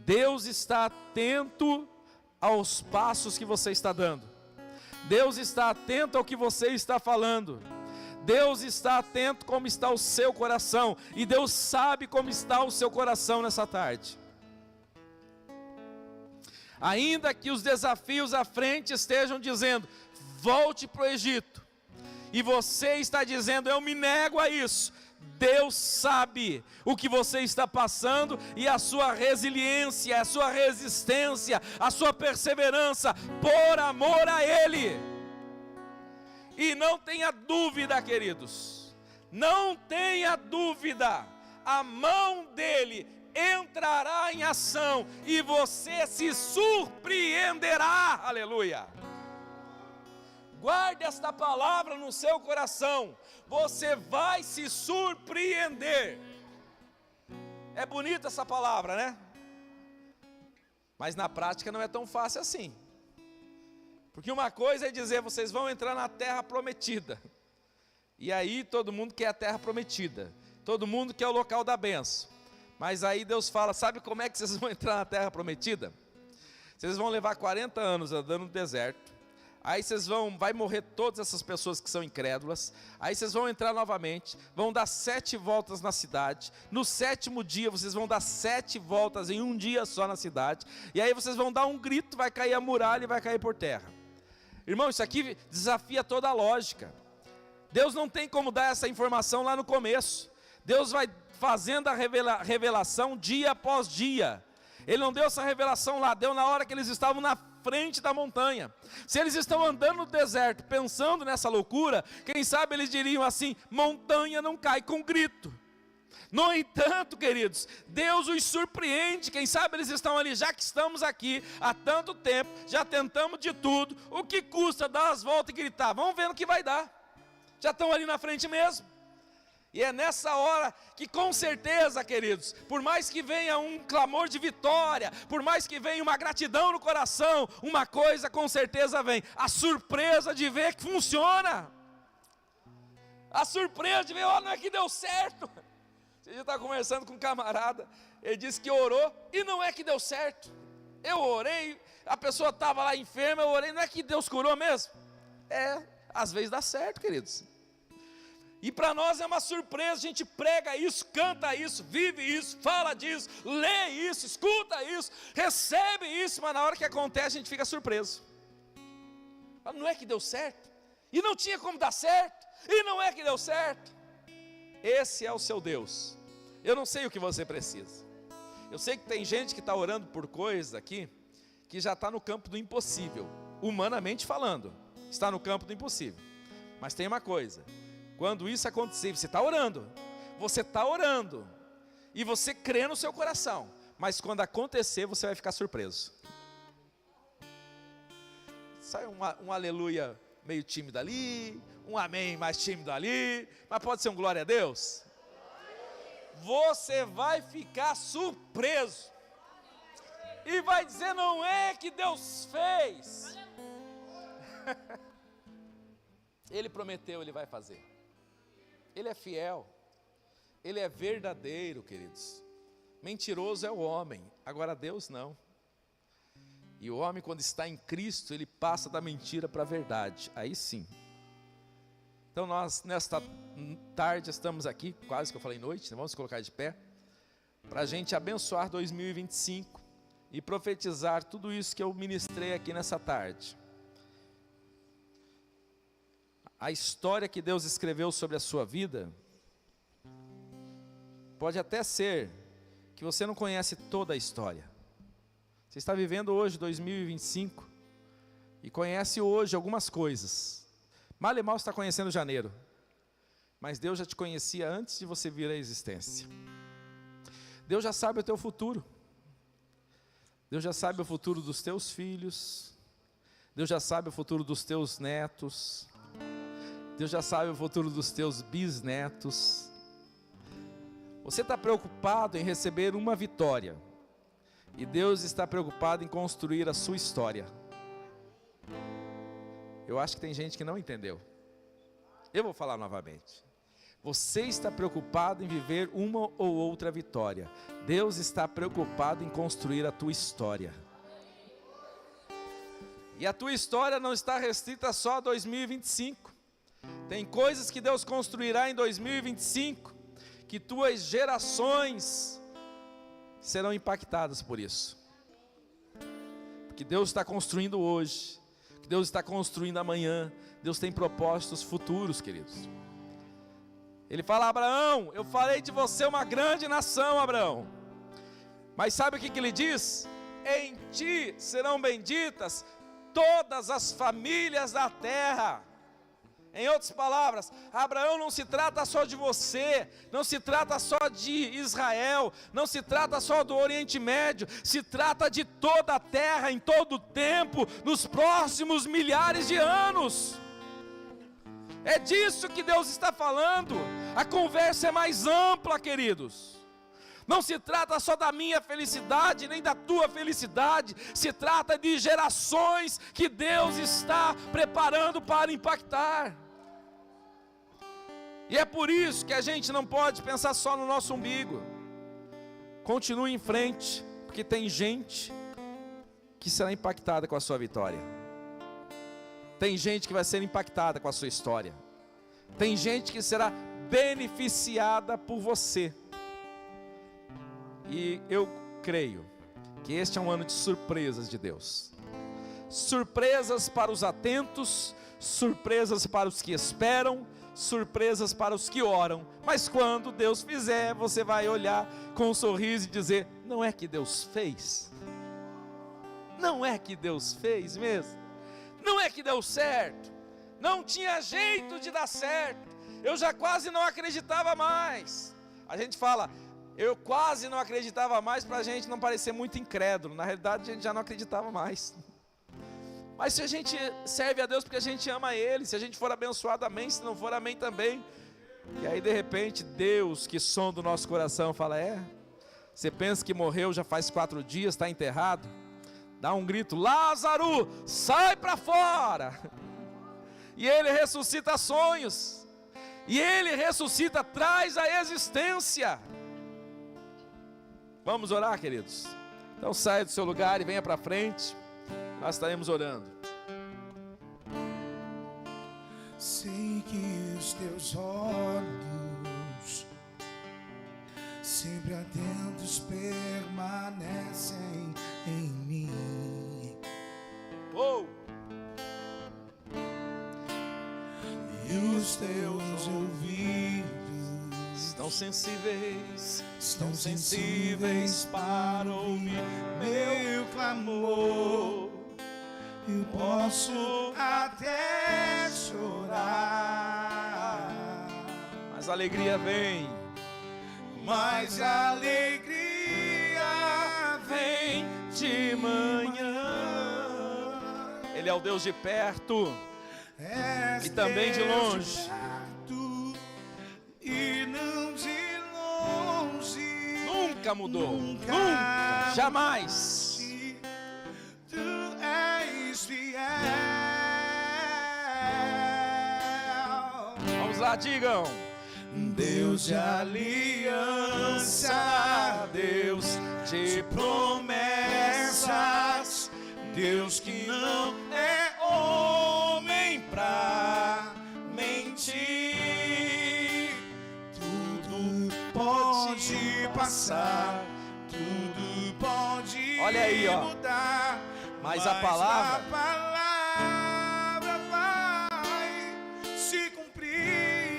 Deus está atento aos passos que você está dando. Deus está atento ao que você está falando. Deus está atento como está o seu coração. E Deus sabe como está o seu coração nessa tarde. Ainda que os desafios à frente estejam dizendo, volte para o Egito, e você está dizendo, eu me nego a isso. Deus sabe o que você está passando e a sua resiliência, a sua resistência, a sua perseverança, por amor a Ele. E não tenha dúvida, queridos, não tenha dúvida, a mão dEle entrará em ação e você se surpreenderá, aleluia. Guarde esta palavra no seu coração, você vai se surpreender. É bonita essa palavra, né? Mas na prática não é tão fácil assim. Porque uma coisa é dizer, vocês vão entrar na terra prometida. E aí todo mundo quer a terra prometida, todo mundo quer o local da bênção. Mas aí Deus fala, sabe como é que vocês vão entrar na terra prometida? Vocês vão levar 40 anos andando no deserto. Aí vai morrer todas essas pessoas que são incrédulas. Aí vocês vão entrar novamente, vão dar 7 voltas na cidade. No 7º dia vocês vão dar 7 voltas em um dia só na cidade. E aí vocês vão dar um grito, vai cair a muralha e vai cair por terra. Irmão, isso aqui desafia toda a lógica. Deus não tem como dar essa informação lá no começo. Deus vai fazendo a revelação dia após dia. Ele não deu essa revelação lá, deu na hora que eles estavam na frente da montanha. Se eles estão andando no deserto, pensando nessa loucura, quem sabe eles diriam assim, montanha não cai com grito. No entanto, queridos, Deus os surpreende, quem sabe eles estão ali, já que estamos aqui há tanto tempo, já tentamos de tudo, o que custa dar as voltas e gritar? Vamos ver no que vai dar, já estão ali na frente mesmo. E é nessa hora que com certeza, queridos, por mais que venha um clamor de vitória, por mais que venha uma gratidão no coração, uma coisa com certeza vem, a surpresa de ver que funciona. A surpresa de ver, não é que deu certo. Você já está conversando com um camarada, ele disse que orou e não é que deu certo. Eu orei, a pessoa estava lá enferma, eu orei, não é que Deus curou mesmo? Às vezes dá certo, queridos. E para nós é uma surpresa, a gente prega isso, canta isso, vive isso, fala disso, lê isso, escuta isso, recebe isso, mas na hora que acontece a gente fica surpreso. Não é que deu certo, e não tinha como dar certo, e não é que deu certo. Esse é o seu Deus. Eu não sei o que você precisa. Eu sei que tem gente que está orando por coisas aqui, que já está no campo do impossível, humanamente falando, está no campo do impossível. Mas tem uma coisa, quando isso acontecer, você está orando, e você crê no seu coração, mas quando acontecer, você vai ficar surpreso. Sai um aleluia meio tímido ali, um amém mais tímido ali, mas pode ser um glória a Deus. Você vai ficar surpreso, e vai dizer, não é que Deus fez. Ele prometeu, Ele vai fazer. Ele é fiel, Ele é verdadeiro, queridos. Mentiroso é o homem, agora Deus não. E o homem, quando está em Cristo, ele passa da mentira para a verdade, aí sim. Então nós, nesta tarde, estamos aqui, quase que eu falei noite, né? Vamos colocar de pé, para a gente abençoar 2025 e profetizar tudo isso que eu ministrei aqui nessa tarde. A história que Deus escreveu sobre a sua vida, pode até ser que você não conhece toda a história. Você está vivendo hoje 2025 e conhece hoje algumas coisas. Mal e mal está conhecendo janeiro, mas Deus já te conhecia antes de você vir à existência. Deus já sabe o teu futuro. Deus já sabe o futuro dos teus filhos. Deus já sabe o futuro dos teus netos. Deus já sabe o futuro dos teus bisnetos. Você está preocupado em receber uma vitória, e Deus está preocupado em construir a sua história. Eu acho que tem gente que não entendeu. Eu vou falar novamente. Você está preocupado em viver uma ou outra vitória. Deus está preocupado em construir a tua história. E a tua história não está restrita só a 2025. Tem coisas que Deus construirá em 2025, que tuas gerações serão impactadas por isso. porque Deus está construindo hoje, que Deus está construindo amanhã. Deus tem propósitos futuros, queridos. Ele fala: Abraão, eu farei de você uma grande nação, Abraão. Mas sabe o que ele diz? Em ti serão benditas todas as famílias da terra. Em outras palavras, Abraão, não se trata só de você, não se trata só de Israel, não se trata só do Oriente Médio, se trata de toda a terra, em todo o tempo, nos próximos milhares de anos. É disso que Deus está falando. A conversa é mais ampla, queridos. Não se trata só da minha felicidade, nem da tua felicidade. Se trata de gerações que Deus está preparando para impactar. E é por isso que a gente não pode pensar só no nosso umbigo. Continue em frente, porque tem gente que será impactada com a sua vitória. Tem gente que vai ser impactada com a sua história. Tem gente que será beneficiada por você. E eu creio que este é um ano de surpresas de Deus. Surpresas para os atentos, surpresas para os que esperam, surpresas para os que oram. Mas quando Deus fizer, você vai olhar com um sorriso e dizer: não é que Deus fez? Não é que Deus fez mesmo? Não é que deu certo? Não tinha jeito de dar certo. Eu já quase não acreditava mais. A gente fala: eu quase não acreditava mais, para a gente não parecer muito incrédulo. Na realidade, a gente já não acreditava mais. Mas se a gente serve a Deus porque a gente ama Ele, se a gente for abençoado, amém. Se não for, amém também. E aí de repente Deus, que sonda o nosso coração, fala: você pensa que morreu já faz 4 dias, está enterrado? Dá um grito: Lázaro, sai para fora. E Ele ressuscita sonhos. E Ele ressuscita, traz a existência. Vamos orar, queridos? Então saia do seu lugar e venha para frente. Nós estaremos orando. Sei que os teus olhos, sempre atentos, permanecem em mim. Oh! E os teus ouvidos estão sensíveis para ouvir meu clamor. Eu posso até chorar, Mas a alegria vem. mas a alegria Vem de manhã. Ele é o Deus de perto e também de longe. E não de longe. Nunca mudou. Nunca. Jamais. Tu és fiel. Vamos lá, digam. Deus de aliança, Deus de promessas, Deus que não é homem pra mentir. Tudo pode passar, tudo pode Olha aí, ó. mudar, Mas a palavra vai se cumprir.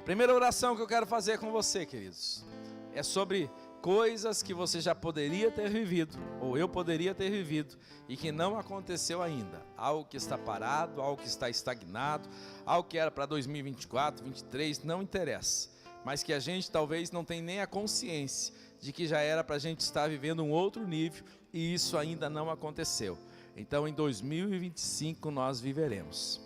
Primeira oração que eu quero fazer com você, queridos, é sobre coisas que você já poderia ter vivido, ou eu poderia ter vivido, e que não aconteceu ainda. Algo que está parado, algo que está estagnado, algo que era para 2024, 2023, não interessa. Mas que a gente talvez não tenha nem a consciência de que já era para a gente estar vivendo um outro nível, e isso ainda não aconteceu. Então em 2025 nós viveremos.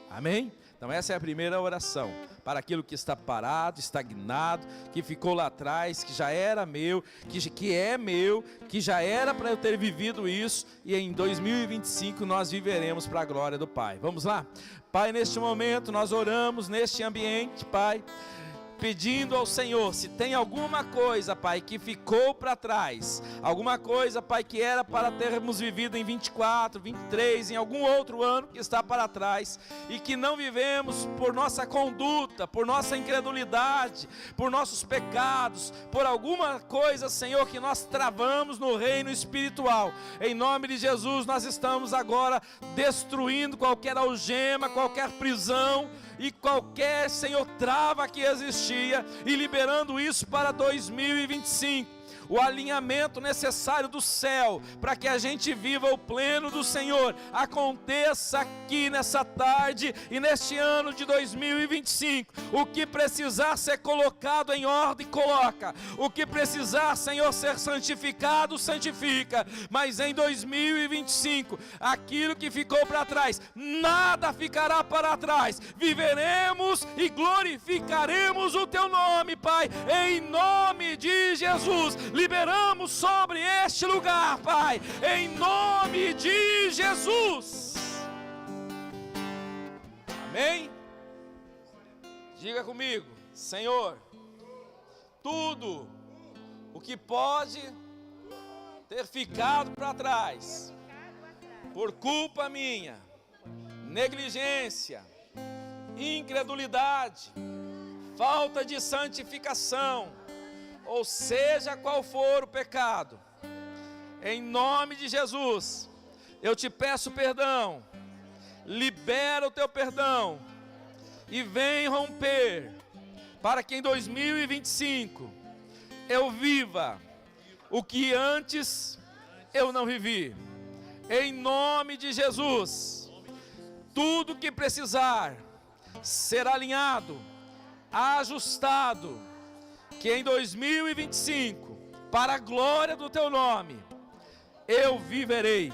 Amém? Então essa é a primeira oração, para aquilo que está parado, estagnado, que ficou lá atrás, que já era meu, que é meu, que já era para eu ter vivido isso, e em 2025 nós viveremos para a glória do Pai. Vamos lá? Pai, neste momento nós oramos neste ambiente, Pai, pedindo ao Senhor, se tem alguma coisa, Pai, que ficou para trás, alguma coisa, Pai, que era para termos vivido em 24, 23, em algum outro ano que está para trás, e que não vivemos por nossa conduta, por nossa incredulidade, por nossos pecados, por alguma coisa, Senhor, que nós travamos no reino espiritual, em nome de Jesus, nós estamos agora destruindo qualquer algema, qualquer prisão, e qualquer, Senhor, trava que existia, e liberando isso para 2025, o alinhamento necessário do céu, para que a gente viva o pleno do Senhor, aconteça aqui nessa tarde, e neste ano de 2025, o que precisar ser colocado em ordem, coloca, o que precisar, Senhor, ser santificado, santifica, mas em 2025, aquilo que ficou para trás, nada ficará para trás, viveremos e glorificaremos o Teu nome, Pai, em nome de Jesus. Liberamos sobre este lugar, Pai, em nome de Jesus. Amém? Diga comigo: Senhor, tudo o que pode ter ficado para trás, por culpa minha, negligência, incredulidade, falta de santificação, ou seja qual for o pecado, em nome de Jesus, eu te peço perdão, libera o teu perdão, e vem romper, para que em 2025, eu viva o que antes eu não vivi, em nome de Jesus. Tudo que precisar ser alinhado, ajustado, que em 2025, para a glória do Teu nome, eu viverei,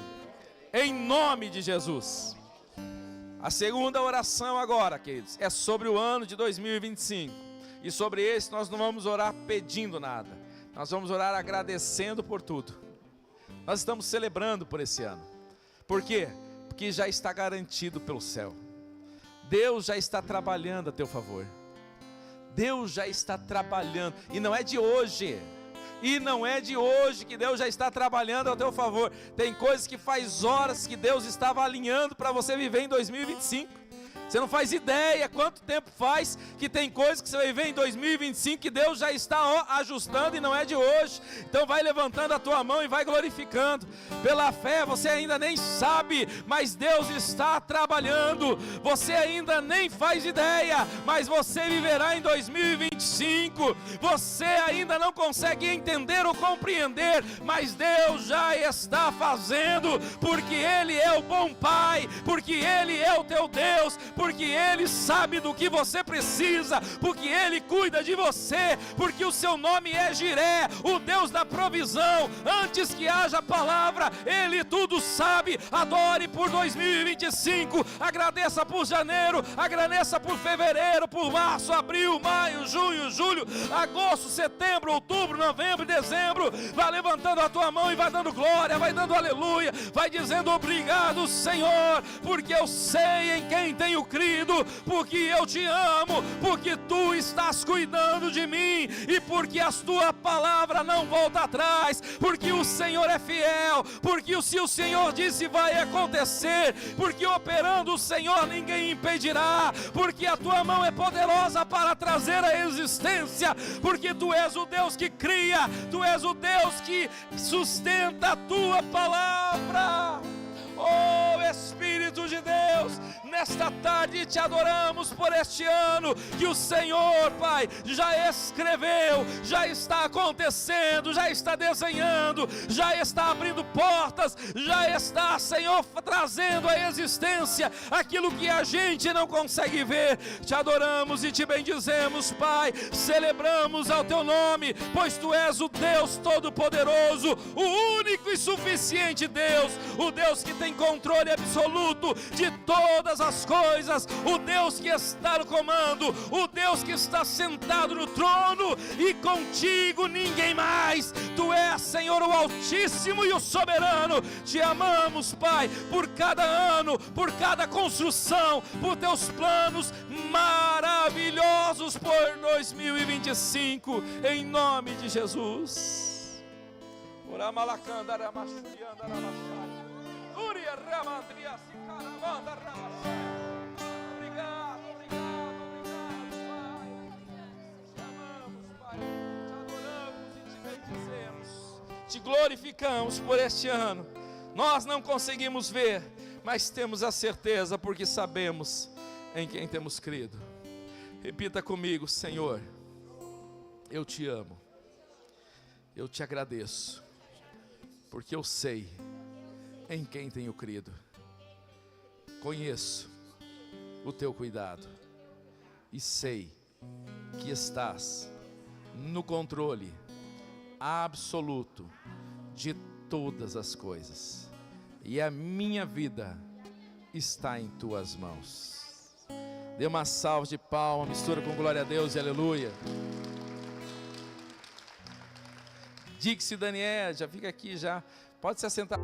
em nome de Jesus. A segunda oração agora, queridos, é sobre o ano de 2025, e sobre esse nós não vamos orar pedindo nada, nós vamos orar agradecendo por tudo. Nós estamos celebrando por esse ano. Por quê? Porque já está garantido pelo céu. Deus já está trabalhando a teu favor. Deus já está trabalhando, e não é de hoje, que Deus já está trabalhando ao teu favor. Tem coisas que faz horas que Deus estava alinhando para você viver em 2025, você não faz ideia quanto tempo faz que tem coisas que você vai viver em 2025 que Deus já está ajustando, e não é de hoje. Então vai levantando a tua mão e vai glorificando. Pela fé você ainda nem sabe, mas Deus está trabalhando. Você ainda nem faz ideia, mas você viverá em 2025. Você ainda não consegue entender ou compreender, mas Deus já está fazendo, porque Ele é o bom Pai, porque Ele é o teu Deus, porque Ele sabe do que você precisa, porque Ele cuida de você, porque o seu nome é Jiré, o Deus da provisão. Antes que haja palavra, Ele tudo sabe. Adore por 2025, agradeça por janeiro, agradeça por fevereiro, por março, abril, maio, junho, julho, agosto, setembro, outubro, novembro e dezembro. Vai levantando a tua mão e vai dando glória, vai dando aleluia, vai dizendo obrigado, Senhor, porque eu sei em quem tenho crido, porque eu te amo, porque tu estás cuidando de mim, e porque a tua palavra não volta atrás, porque o Senhor é fiel, porque se o Senhor disse vai acontecer, porque operando o Senhor ninguém impedirá, porque a tua mão é poderosa para trazer a existência, porque tu és o Deus que cria, tu és o Deus que sustenta a tua palavra. Oh Espírito de Deus, nesta tarde te adoramos por este ano que o Senhor, Pai, já escreveu, já está acontecendo, já está desenhando, já está abrindo portas, já está, Senhor, trazendo à existência aquilo que a gente não consegue ver. Te adoramos e te bendizemos, Pai, celebramos ao teu nome, pois tu és o Deus Todo-Poderoso, o único e suficiente Deus, o Deus que tem controle absoluto de todas as as coisas, o Deus que está no comando, o Deus que está sentado no trono, e contigo ninguém mais. Tu és, Senhor, o Altíssimo e o Soberano. Te amamos, Pai, por cada ano, por cada construção, por teus planos maravilhosos por 2025, em nome de Jesus. Obrigado, Pai. Te amamos, Pai. Te adoramos e te bendizemos. Te glorificamos por este ano. Nós não conseguimos ver, mas temos a certeza, porque sabemos em quem temos crido. Repita comigo: Senhor, eu te amo, eu te agradeço, porque eu sei em quem tenho crido. Conheço o teu cuidado e sei que estás no controle absoluto de todas as coisas, e a minha vida está em tuas mãos. Dê uma salva de palmas, mistura com glória a Deus e aleluia. Dixie Daniel, já fica aqui já, pode se assentar.